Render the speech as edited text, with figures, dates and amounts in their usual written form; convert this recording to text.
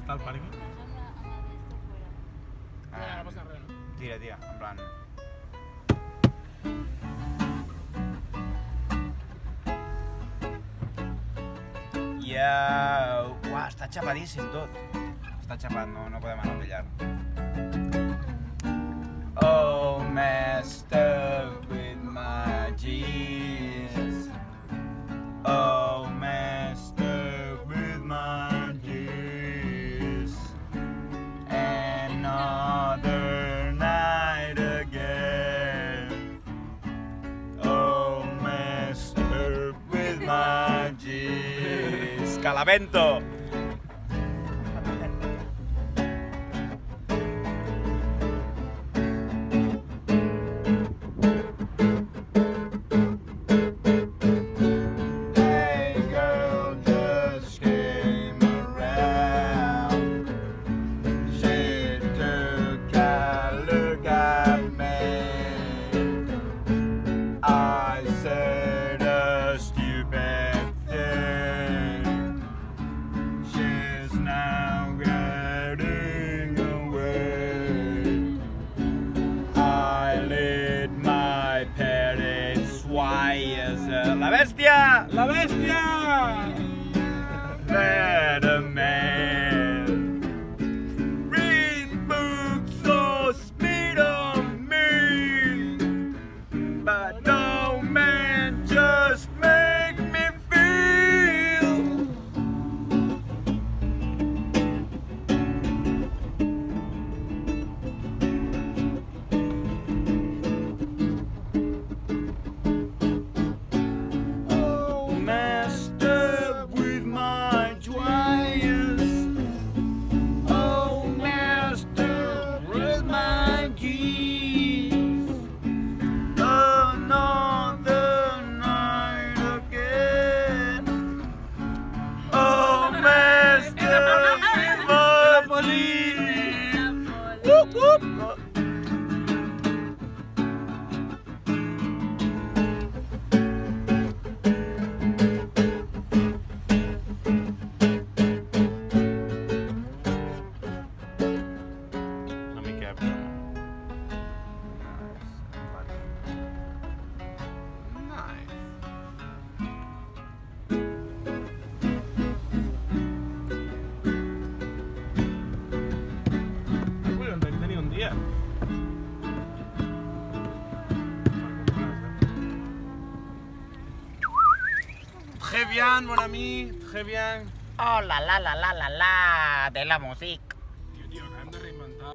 està al pàrquing? No passa res, no? Tira, en plan... Uah, està xapadíssim tot. Està xapat, no podem anar a pillar. Oh, master with my jeans. Oh, master with my jeans. Another night again. Oh, master with my jeans. Calavento. La bèstia! La bèstia! That a man read books so speed on me, but no man just make me feel. Très bien, mon ami, très bien. Oh, la, de la música. Tio, acabem de reinventar.